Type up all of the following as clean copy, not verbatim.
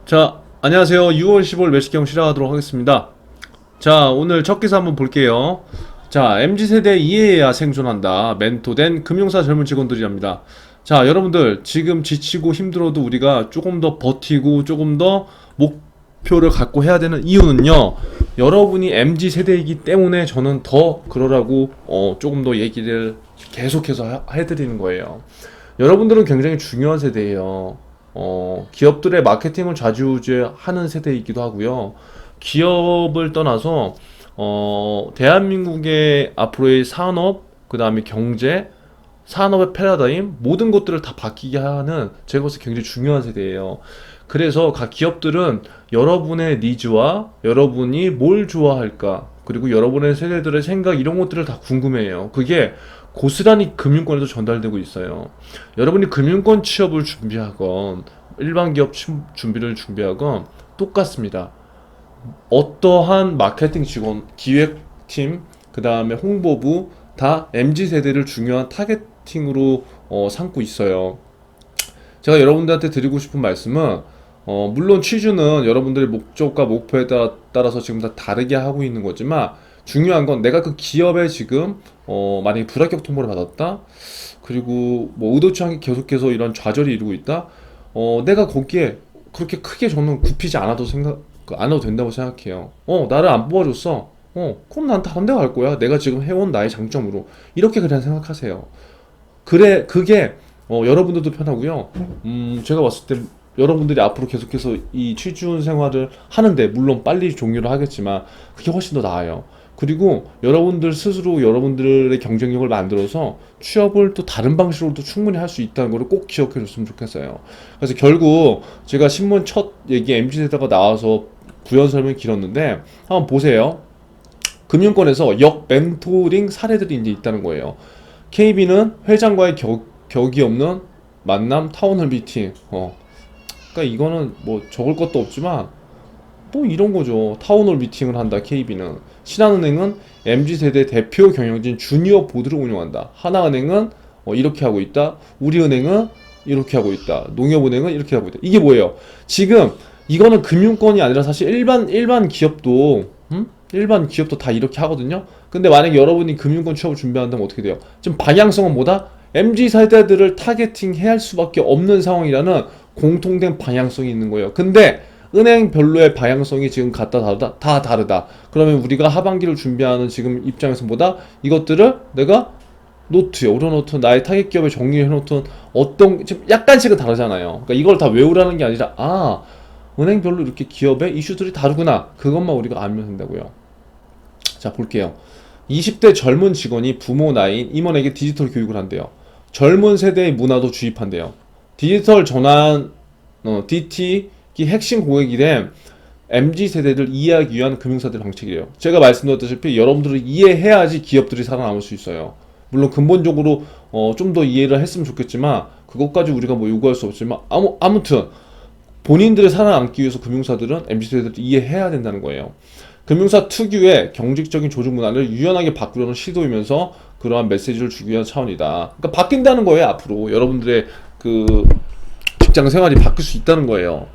자, 안녕하세요. 6월 15일 매식경 시작하도록 하겠습니다. 자, 오늘 첫 기사 한번 볼게요. 자, MZ세대 이해해야 생존한다. 멘토된 금융사 젊은 직원들이랍니다. 자, 여러분들, 지금 지치고 힘들어도 우리가 조금 더 버티고 조금 더 목표를 갖고 해야 되는 이유는요. 여러분이 MZ세대이기 때문에 저는 더 그러라고 조금 더 얘기를 계속해서 해드리는 거예요. 여러분들은 굉장히 중요한 세대예요. 기업들의 마케팅을 좌지우지하는 세대이기도 하고요. 기업을 떠나서 대한민국의 앞으로의 산업, 그 다음에 경제, 산업의 패러다임 모든 것들을 다 바뀌게 하는 제가 봤을 때 굉장히 중요한 세대예요. 그래서 각 기업들은 여러분의 니즈와 여러분이 뭘 좋아할까, 그리고 여러분의 세대들의 생각 이런 것들을 다 궁금해해요. 그게 고스란히 금융권에도 전달되고 있어요. 여러분이 금융권 취업을 준비하건 일반 기업 준비를 준비하건 똑같습니다. 어떠한 마케팅 직원, 기획팀, 그 다음에 홍보부 다 MZ세대를 중요한 타겟팅으로 삼고 있어요. 제가 여러분들한테 드리고 싶은 말씀은 물론 취주는 여러분들의 목적과 목표에 따라서 지금 다 다르게 하고 있는 거지만 중요한 건 내가 그 기업에 지금 만약에 불합격 통보를 받았다, 그리고 뭐 의도치 않게 계속해서 이런 좌절이 이루고 있다, 내가 거기에 그렇게 크게 저는 굽히지 안 해도 된다고 생각해요. 나를 안 뽑아줬어. 그럼 난 다른 데 갈 거야. 내가 지금 해온 나의 장점으로. 이렇게 그냥 생각하세요. 그래, 그게, 여러분들도 편하고요. 제가 봤을 때 여러분들이 앞으로 계속해서 이 취준 생활을 하는데, 물론 빨리 종료를 하겠지만, 그게 훨씬 더 나아요. 그리고 여러분들 스스로 여러분들의 경쟁력을 만들어서 취업을 또 다른 방식으로도 충분히 할 수 있다는 걸 꼭 기억해 줬으면 좋겠어요. 그래서 결국 제가 신문 첫 얘기 MZ세대가 나와서 부연 설명이 길었는데 한번 보세요. 금융권에서 역 멘토링 사례들이 이제 있다는 거예요. KB는 회장과의 격이 없는 만남 타운홀 미팅. 그러니까 이거는 뭐 적을 것도 없지만 뭐 이런 거죠. 타운홀 미팅을 한다. KB는. 신한은행은 MZ세대 대표 경영진 주니어 보드를 운영한다. 하나은행은 이렇게 하고 있다. 우리은행은 이렇게 하고 있다. 농협은행은 이렇게 하고 있다. 이게 뭐예요? 지금 이거는 금융권이 아니라 사실 일반 기업도 일반 기업도 다 이렇게 하거든요. 근데 만약에 여러분이 금융권 취업을 준비한다면 어떻게 돼요? 지금 방향성은 뭐다? MZ세대들을 타겟팅해야 할 수밖에 없는 상황이라는 공통된 방향성이 있는 거예요. 근데 은행별로의 방향성이 지금 같다 다르다? 다 다르다. 그러면 우리가 하반기를 준비하는 지금 입장에서 보다 이것들을 내가 노트에 올려놓든 나의 타겟 기업에 정리해놓든 어떤 지금 약간씩은 다르잖아요. 그러니까 이걸 다 외우라는 게 아니라 은행별로 이렇게 기업의 이슈들이 다르구나. 그것만 우리가 알면 된다고요. 자, 볼게요. 20대 젊은 직원이 부모 나이인 임원에게 디지털 교육을 한대요. 젊은 세대의 문화도 주입한대요. 디지털 전환, DT 핵심 고객이 된 MZ세대를 이해하기 위한 금융사들 방식이에요. 제가 말씀드렸다시피 여러분들을 이해해야지 기업들이 살아남을 수 있어요. 물론 근본적으로 좀 더 이해를 했으면 좋겠지만 그것까지 우리가 뭐 요구할 수 없지만 아무튼 본인들을 살아남기 위해서 금융사들은 MZ세대를 이해해야 된다는 거예요. 금융사 특유의 경직적인 조직 문화를 유연하게 바꾸려는 시도이면서 그러한 메시지를 주기 위한 차원이다. 그러니까 바뀐다는 거예요. 앞으로 여러분들의 그 직장 생활이 바뀔 수 있다는 거예요.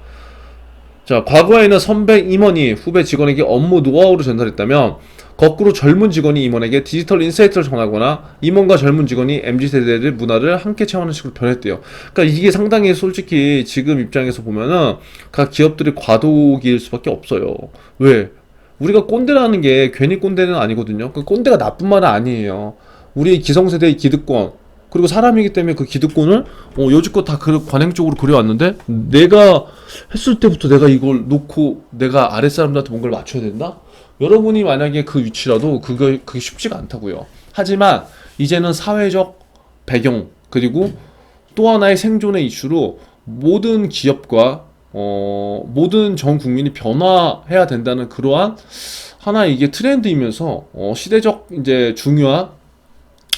자, 과거에는 선배 임원이 후배 직원에게 업무 노하우를 전달했다면 거꾸로 젊은 직원이 임원에게 디지털 인사이트를 전하거나 임원과 젊은 직원이 MZ세대의 문화를 함께 체험하는 식으로 변했대요. 그러니까 이게 상당히 솔직히 지금 입장에서 보면은 각 기업들이 과도기일 수밖에 없어요. 왜? 우리가 꼰대라는 게 괜히 꼰대는 아니거든요. 그 꼰대가 나쁜 말은 아니에요. 우리 기성세대의 기득권, 그리고 사람이기 때문에 그 기득권을 여지껏 다 관행적으로 그려왔는데 내가 했을 때부터 내가 이걸 놓고 내가 아랫사람들한테 뭔가를 맞춰야 된다? 여러분이 만약에 그 위치라도 그게 쉽지가 않다고요. 하지만 이제는 사회적 배경 그리고 또 하나의 생존의 이슈로 모든 기업과 모든 전 국민이 변화해야 된다는 그러한 하나의 이게 트렌드이면서 시대적 이제 중요한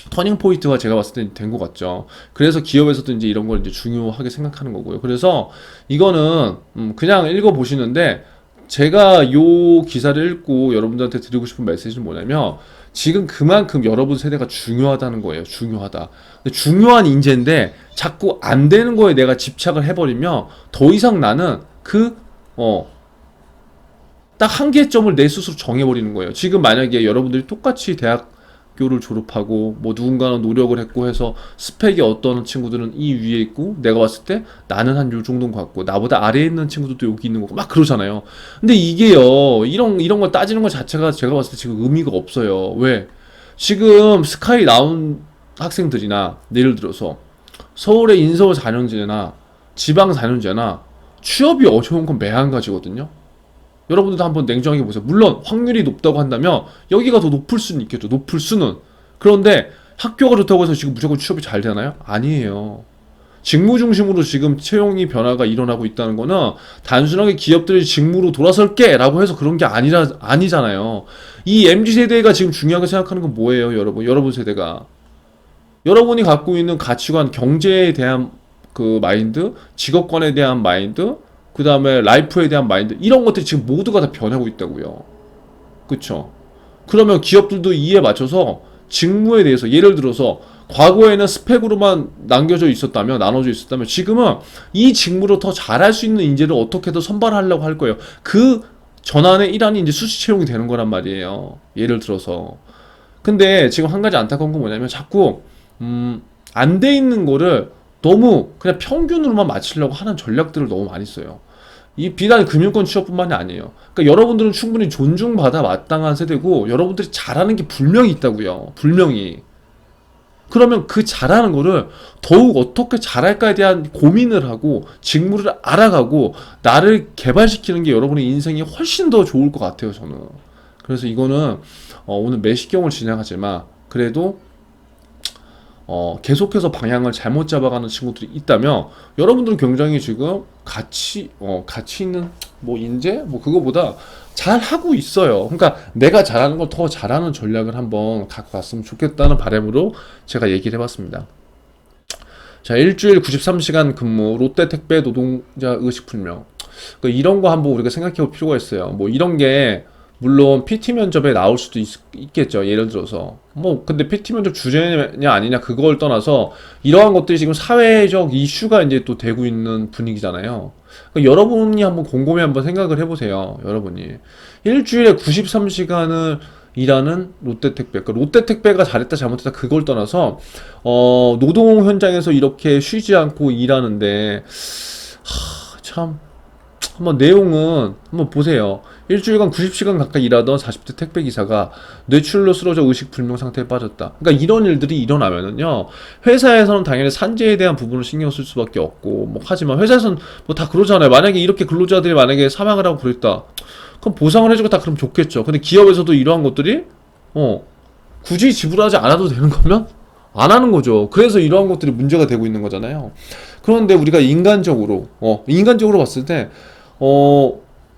터닝 포인트가 제가 봤을 때 된 것 같죠. 그래서 기업에서도 이제 이런 걸 이제 중요하게 생각하는 거고요. 그래서 이거는 그냥 읽어 보시는데 제가 요 기사를 읽고 여러분들한테 드리고 싶은 메시지는 뭐냐면 지금 그만큼 여러분 세대가 중요하다는 거예요. 중요하다. 근데 중요한 인재인데 자꾸 안 되는 거에 내가 집착을 해버리면 더 이상 나는 그 어, 딱 한계점을 내 스스로 정해버리는 거예요. 지금 만약에 여러분들이 똑같이 대학교를 졸업하고 뭐 누군가는 노력을 했고 해서 스펙이 어떤 친구들은 이 위에 있고 내가 봤을 때 나는 한 요 정도인 것 같고 나보다 아래에 있는 친구들도 여기 있는 거고 막 그러잖아요. 근데 이게요, 이런 걸 따지는 것 자체가 제가 봤을 때 지금 의미가 없어요. 왜? 지금 스카이 나온 학생들이나 예를 들어서 서울의 인서울 4년제나 지방 4년제나 취업이 어려운 건 매한가지거든요. 여러분들도 한번 냉정하게 보세요. 물론 확률이 높다고 한다면 여기가 더 높을 수는 있겠죠. 높을 수는. 그런데 학교가 좋다고 해서 지금 무조건 취업이 잘 되나요? 아니에요. 직무 중심으로 지금 채용이 변화가 일어나고 있다는 거는 단순하게 기업들이 직무로 돌아설게 라고 해서 그런 게 아니잖아요. 이 MZ세대가 지금 중요하게 생각하는 건 뭐예요, 여러분? 여러분 세대가. 여러분이 갖고 있는 가치관, 경제에 대한 그 마인드, 직업관에 대한 마인드, 그 다음에 라이프에 대한 마인드, 이런 것들이 지금 모두가 다 변하고 있다고요. 그쵸? 그러면 기업들도 이에 맞춰서 직무에 대해서, 예를 들어서 과거에는 스펙으로만 나눠져 있었다면 지금은 이 직무로 더 잘할 수 있는 인재를 어떻게든 선발하려고 할 거예요. 그 전환의 일환이 이제 수시 채용이 되는 거란 말이에요. 예를 들어서. 근데 지금 한 가지 안타까운 건 뭐냐면 자꾸 안 돼 있는 거를 너무 그냥 평균으로만 맞추려고 하는 전략들을 너무 많이 써요. 이 비단 금융권 취업뿐만이 아니에요. 그러니까 여러분들은 충분히 존중받아 마땅한 세대고 여러분들이 잘하는 게 분명히 있다고요. 분명히. 그러면 그 잘하는 거를 더욱 어떻게 잘할까에 대한 고민을 하고 직무를 알아가고 나를 개발시키는 게 여러분의 인생이 훨씬 더 좋을 것 같아요, 저는. 그래서 이거는 오늘 매시경을 진행하지만 그래도 계속해서 방향을 잘못 잡아가는 친구들이 있다면 여러분들은 굉장히 지금 가치 있는 뭐 인재 뭐 그거보다 잘 하고 있어요. 그러니까 내가 잘하는 걸 더 잘하는 전략을 한번 갖고 왔으면 좋겠다는 바람으로 제가 얘기를 해봤습니다. 자, 일주일 93시간 근무, 롯데택배 노동자 의식불명. 그러니까 이런 거 한번 우리가 생각해 볼 필요가 있어요. 뭐 이런 게 물론 PT 면접에 나올 수도 있겠죠. 예를 들어서 뭐 근데 PT 면접 주제냐 아니냐 그걸 떠나서 이러한 것들이 지금 사회적 이슈가 이제 또 되고 있는 분위기잖아요. 그러니까 여러분이 한번 곰곰이 한번 생각을 해보세요. 여러분이 일주일에 93시간을 일하는 롯데택배. 그러니까 롯데택배가 잘했다 잘못했다 그걸 떠나서 노동 현장에서 이렇게 쉬지 않고 일하는데 참 한번 내용은 한번 보세요. 일주일간 90시간 가까이 일하던 40대 택배기사가 뇌출로 쓰러져 의식불명 상태에 빠졌다. 그러니까 이런 일들이 일어나면은요, 회사에서는 당연히 산재에 대한 부분을 신경 쓸 수밖에 없고, 뭐, 하지만 회사에서는 뭐 다 그러잖아요. 만약에 이렇게 근로자들이 만약에 사망을 하고 그랬다. 그럼 보상을 해주고 다 그럼 좋겠죠. 근데 기업에서도 이러한 것들이, 굳이 지불하지 않아도 되는 거면? 안 하는 거죠. 그래서 이러한 것들이 문제가 되고 있는 거잖아요. 그런데 우리가 인간적으로 봤을 때,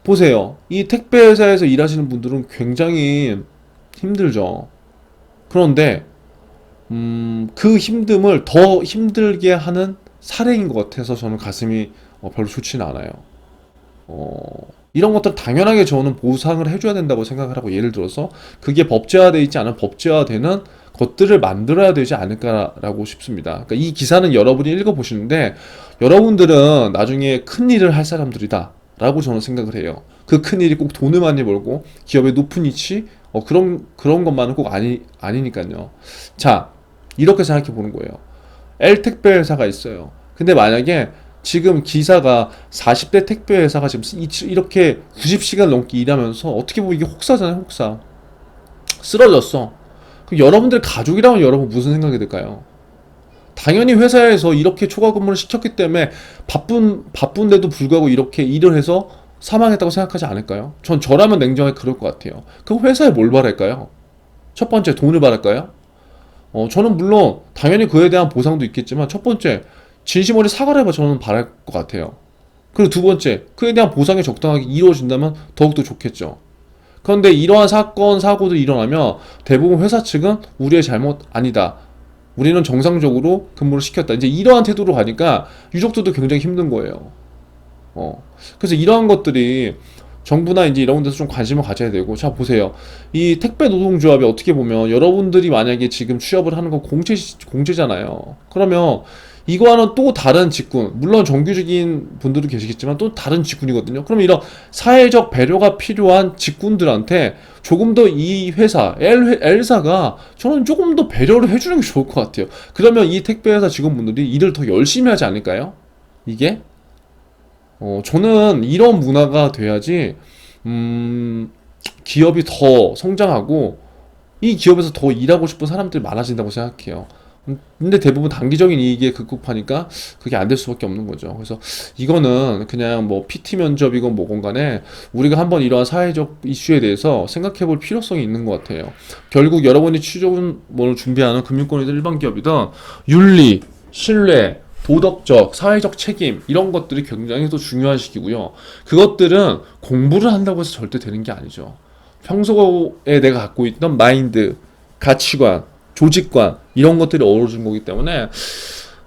보세요. 이 택배 회사에서 일하시는 분들은 굉장히 힘들죠. 그런데 그 힘듦을 더 힘들게 하는 사례인 것 같아서 저는 가슴이 별로 좋지는 않아요. 이런 것들 당연하게 저는 보상을 해줘야 된다고 생각을 하고 예를 들어서 그게 법제화되어 있지 않은 법제화되는 것들을 만들어야 되지 않을까라고 싶습니다. 그러니까 이 기사는 여러분이 읽어보시는데 여러분들은 나중에 큰 일을 할 사람들이다 라고 저는 생각을 해요. 그 큰 일이 꼭 돈을 많이 벌고 기업의 높은 위치 그런 것만은 꼭 아니니까요. 자, 이렇게 생각해 보는 거예요. L택배 회사가 있어요. 근데 만약에 지금 기사가 40대 택배 회사가 지금 이렇게 90시간 넘게 일하면서 어떻게 보면 이게 혹사잖아요, 혹사. 쓰러졌어. 그럼 여러분들 가족이라면 여러분 무슨 생각이 들까요? 당연히 회사에서 이렇게 초과 근무를 시켰기 때문에 바쁜데도 불구하고 이렇게 일을 해서 사망했다고 생각하지 않을까요? 저라면 냉정하게 그럴 것 같아요. 그럼 회사에 뭘 바랄까요? 첫 번째, 돈을 바랄까요? 저는 물론 당연히 그에 대한 보상도 있겠지만 첫 번째, 진심 어린 사과를 해봐 저는 바랄 것 같아요. 그리고 두 번째, 그에 대한 보상이 적당하게 이루어진다면 더욱더 좋겠죠. 그런데 이러한 사건, 사고들이 일어나면 대부분 회사 측은 우리의 잘못 아니다. 우리는 정상적으로 근무를 시켰다. 이제 이러한 태도로 가니까 유족들도 굉장히 힘든 거예요. 그래서 이러한 것들이 정부나 이제 이런 데서 좀 관심을 가져야 되고, 자, 보세요. 이 택배 노동조합이 어떻게 보면 여러분들이 만약에 지금 취업을 하는 건 공채잖아요. 그러면 이거와는 또 다른 직군, 물론 정규직인 분들도 계시겠지만 또 다른 직군이거든요. 그러면 이런 사회적 배려가 필요한 직군들한테 조금 더 이 회사, L사가 저는 조금 더 배려를 해주는 게 좋을 것 같아요. 그러면 이 택배회사 직원분들이 일을 더 열심히 하지 않을까요? 이게? 저는 이런 문화가 돼야지, 기업이 더 성장하고, 이 기업에서 더 일하고 싶은 사람들이 많아진다고 생각해요. 근데 대부분 단기적인 이익에 급급하니까 그게 안 될 수밖에 없는 거죠. 그래서 이거는 그냥 뭐 PT 면접이건 뭐건 간에 우리가 한번 이러한 사회적 이슈에 대해서 생각해 볼 필요성이 있는 것 같아요. 결국 여러분이 취준을 준비하는 금융권이든 일반 기업이든 윤리, 신뢰, 도덕적, 사회적 책임 이런 것들이 굉장히 또 중요한 시기고요. 그것들은 공부를 한다고 해서 절대 되는 게 아니죠. 평소에 내가 갖고 있던 마인드, 가치관, 조직관 이런 것들이 어우러진 거기 때문에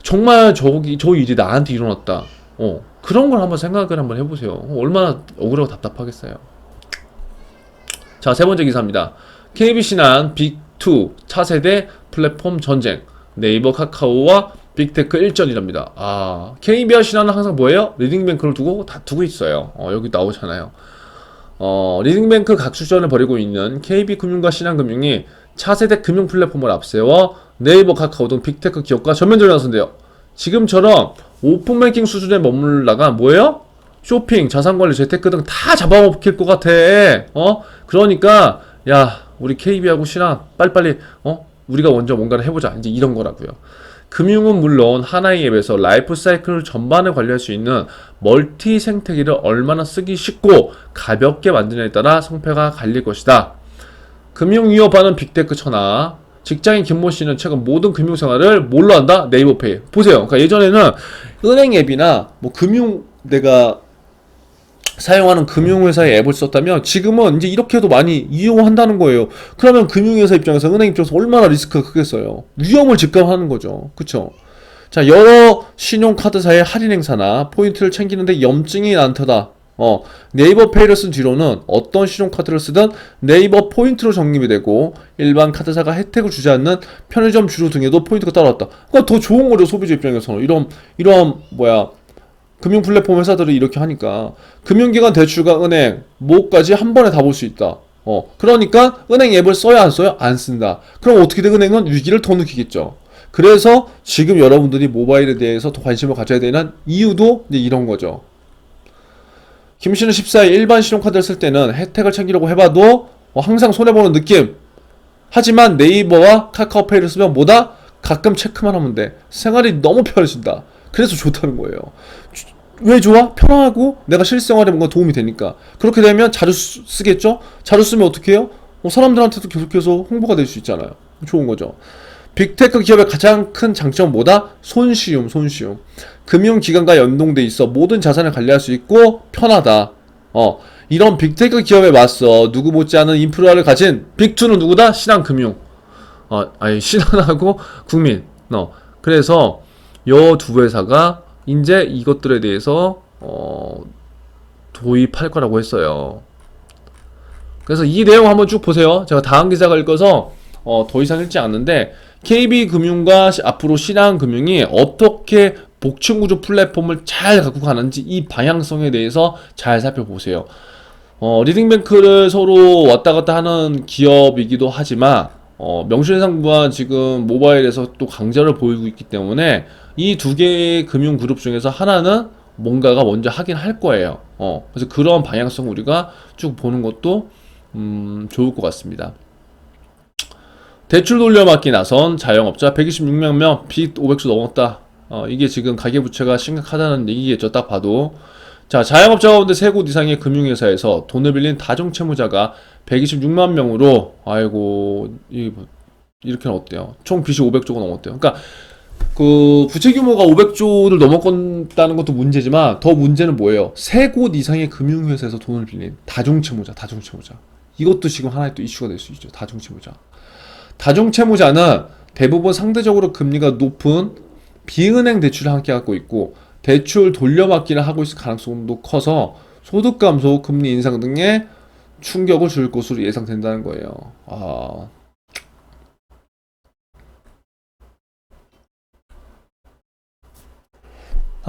정말 저 일이 나한테 일어났다. 그런 걸 한번 생각을 한번 해보세요. 얼마나 억울하고 답답하겠어요. 자, 세 번째 기사입니다. KB신한 빅2 차세대 플랫폼 전쟁. 네이버 카카오와 빅테크 일전이랍니다. KB와 신한은 항상 뭐예요? 리딩뱅크를 두고 있어요. 여기 나오잖아요. 리딩뱅크 각출전을 벌이고 있는 KB금융과 신한금융이 차세대 금융 플랫폼을 앞세워 네이버, 카카오 등 빅테크 기업과 전면전에 나선대요. 지금처럼 오픈뱅킹 수준에 머물다가 뭐예요? 쇼핑, 자산관리, 재테크 등 다 잡아먹힐 것 같아. 그러니까 야, 우리 KB하고 신한 빨리빨리 우리가 먼저 뭔가를 해보자. 이제 이런 거라고요. 금융은 물론 하나의 앱에서 라이프 사이클 전반을 관리할 수 있는 멀티 생태계를 얼마나 쓰기 쉽고 가볍게 만드냐에 따라 성패가 갈릴 것이다. 금융 위협하는 빅테크 천하. 직장인 김모 씨는 최근 모든 금융 생활을 뭘로 한다? 네이버페이. 보세요. 그러니까 예전에는 은행 앱이나 뭐 내가 사용하는 금융회사의 앱을 썼다면 지금은 이제 이렇게도 많이 이용한다는 거예요. 그러면 금융회사 입장에서 은행 입장에서 얼마나 리스크가 크겠어요. 위험을 직감하는 거죠. 그쵸? 자, 여러 신용카드사의 할인 행사나 포인트를 챙기는데 염증이 난터다. 네이버 페이를 쓴 뒤로는 어떤 신용카드를 쓰든 네이버 포인트로 적립이 되고 일반 카드사가 혜택을 주지 않는 편의점 주류 등에도 포인트가 따라왔다. 그러니까 더 좋은 거죠. 소비자 입장에서는. 이런 금융 플랫폼 회사들이 이렇게 하니까 금융기관 대출과 은행 뭐까지 한 번에 다 볼 수 있다. 그러니까 은행 앱을 써야 안 써요? 안 쓴다. 그럼 어떻게 돼? 은행은 위기를 더 느끼겠죠. 그래서 지금 여러분들이 모바일에 대해서 더 관심을 가져야 되는 이유도 이제 이런 거죠. 김씨는 14일 일반 신용카드를 쓸 때는 혜택을 챙기려고 해봐도 항상 손해보는 느낌. 하지만 네이버와 카카오페이를 쓰면 뭐다? 가끔 체크만 하면 돼. 생활이 너무 편해진다. 그래서 좋다는 거예요. 왜 좋아? 편하고 내가 실생활에 뭔가 도움이 되니까. 그렇게 되면 자주 쓰겠죠? 자주 쓰면 어떻게 해요? 사람들한테도 계속해서 홍보가 될 수 있잖아요. 좋은 거죠. 빅테크 기업의 가장 큰 장점은 뭐다? 손쉬움. 금융기관과 연동돼 있어 모든 자산을 관리할 수 있고 편하다. 이런 빅테크 기업에 맞서 누구 못지않은 인프라를 가진 빅2는 누구다? 신한금융. 신한하고 국민. 그래서 요 두 회사가 이제 이것들에 대해서 도입할 거라고 했어요. 그래서 이 내용 한번 쭉 보세요. 제가 다음 기사가 읽어서 더 이상 읽지 않는데 KB금융과 앞으로 신한금융이 어떻게 복층구조 플랫폼을 잘 갖고 가는지 이 방향성에 대해서 잘 살펴보세요. 리딩뱅크를 서로 왔다 갔다 하는 기업이기도 하지만 명실상부한 지금 모바일에서 또 강자를 보이고 있기 때문에 이 두 개의 금융 그룹 중에서 하나는 뭔가가 먼저 하긴 할 거예요. 그래서 그런 방향성 우리가 쭉 보는 것도 좋을 것 같습니다. 대출 돌려막기 나선 자영업자 126만 명, 빚 500수 넘었다. 이게 지금 가계부채가 심각하다는 얘기겠죠. 딱 봐도. 자, 자영업자 가운데 3곳 이상의 금융회사에서 돈을 빌린 다중채무자가 126만 명으로, 아이고, 이렇게는 어때요? 총 빚이 500조가 넘었대요. 그러니까, 부채 규모가 500조를 넘었다는 것도 문제지만, 더 문제는 뭐예요? 3곳 이상의 금융회사에서 돈을 빌린 다중채무자. 이것도 지금 하나의 또 이슈가 될 수 있죠. 다중채무자. 다중채무자는 대부분 상대적으로 금리가 높은 비은행 대출을 함께 갖고 있고 대출 돌려막기를 하고 있을 가능성도 커서 소득 감소, 금리 인상 등의 충격을 줄 것으로 예상된다는 거예요.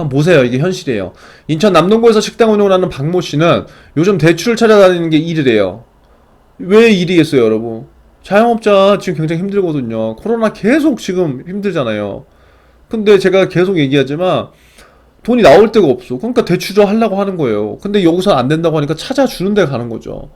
한번 보세요. 이게 현실이에요. 인천 남동구에서 식당 운영을 하는 박모 씨는 요즘 대출을 찾아다니는 게 일이래요. 왜 일이겠어요, 여러분? 자영업자 지금 굉장히 힘들거든요. 코로나 계속 지금 힘들잖아요. 근데 제가 계속 얘기하지만 돈이 나올 데가 없어. 그러니까 대출을 하려고 하는 거예요. 근데 여기서 안 된다고 하니까 찾아주는 데 가는 거죠.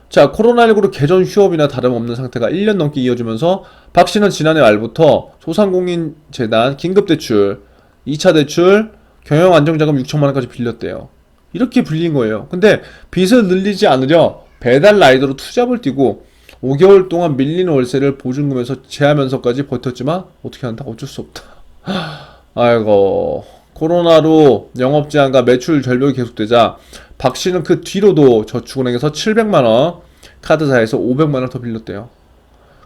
자, 코로나19로 개전 휴업이나 다름없는 상태가 1년 넘게 이어지면서 박 씨는 지난해 말부터 소상공인재단 긴급대출, 2차 대출, 경영안정자금 6천만 원까지 빌렸대요. 이렇게 빌린 거예요. 근데 빚을 늘리지 않으려 배달 라이더로 투잡을 뛰고 5개월 동안 밀린 월세를 보증금에서 제하면서까지 버텼지만 어떻게 한다? 어쩔 수 없다. 아이고, 코로나로 영업 제한과 매출 절벽이 계속되자 박 씨는 그 뒤로도 저축은행에서 700만 원, 카드사에서 500만 원 더 빌렸대요.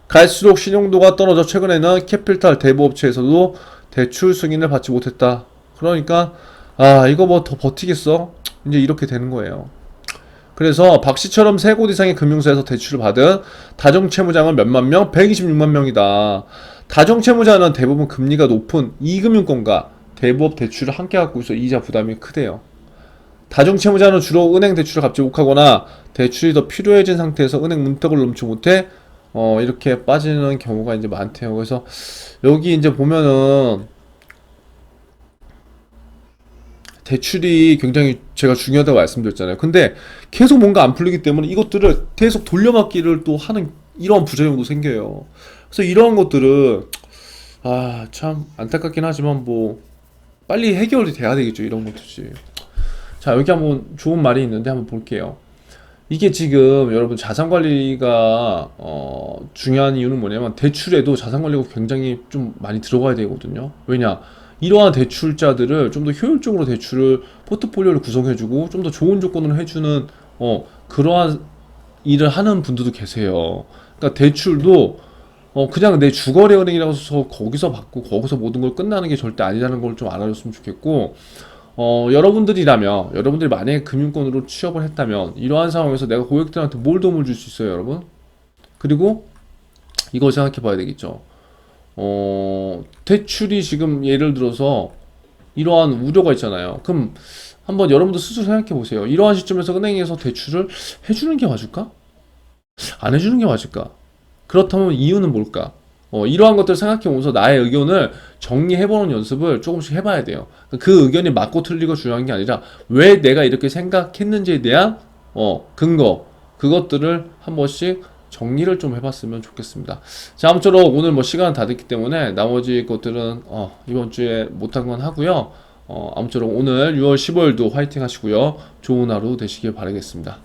갈수록 신용도가 떨어져 최근에는 캐피탈 대부업체에서도 대출 승인을 받지 못했다. 그러니까 이거 뭐 더 버티겠어? 이제 이렇게 되는 거예요. 그래서 박 씨처럼 3곳 이상의 금융사에서 대출을 받은 다중채무자는 몇만 명? 126만 명이다. 다중채무자는 대부분 금리가 높은 이금융권과 대부업 대출을 함께 갖고 있어 이자 부담이 크대요. 다중채무자는 주로 은행 대출을 갚지 못하거나 대출이 더 필요해진 상태에서 은행 문턱을 넘지 못해 이렇게 빠지는 경우가 이제 많대요. 그래서 여기 이제 보면은 대출이 굉장히 제가 중요하다고 말씀드렸잖아요. 근데 계속 뭔가 안 풀리기 때문에 이것들을 계속 돌려막기를 또 하는 이런 부작용도 생겨요. 그래서 이러한 것들은 참 안타깝긴 하지만 뭐 빨리 해결이 돼야 되겠죠. 이런 것들이. 자, 여기 한번 좋은 말이 있는데 한번 볼게요. 이게 지금 여러분 자산관리가 중요한 이유는 뭐냐면 대출에도 자산관리가 굉장히 좀 많이 들어가야 되거든요. 왜냐? 이러한 대출자들을 좀 더 효율적으로 대출을 포트폴리오를 구성해주고 좀 더 좋은 조건으로 해주는 그러한 일을 하는 분들도 계세요. 그러니까 대출도 그냥 내 주거래 은행이라고 해서 거기서 받고 거기서 모든 걸 끝나는 게 절대 아니라는 걸 좀 알아줬으면 좋겠고, 여러분들이 만약에 금융권으로 취업을 했다면 이러한 상황에서 내가 고객들한테 뭘 도움을 줄 수 있어요, 여러분? 그리고 이거 생각해 봐야 되겠죠. 대출이 지금 예를 들어서 이러한 우려가 있잖아요. 그럼 한번 여러분도 스스로 생각해 보세요. 이러한 시점에서 은행에서 대출을 해주는 게 맞을까? 안 해주는 게 맞을까? 그렇다면 이유는 뭘까? 이러한 것들을 생각해 보면서 나의 의견을 정리해보는 연습을 조금씩 해봐야 돼요. 그 의견이 맞고 틀리고 중요한 게 아니라 왜 내가 이렇게 생각했는지에 대한 근거, 그것들을 한 번씩 정리를 좀 해봤으면 좋겠습니다. 자, 아무쪼록 오늘 뭐 시간은 다 됐기 때문에 나머지 것들은 이번 주에 못한 건 하고요. 아무쪼록 오늘 6월 15일도 화이팅 하시고요. 좋은 하루 되시길 바라겠습니다.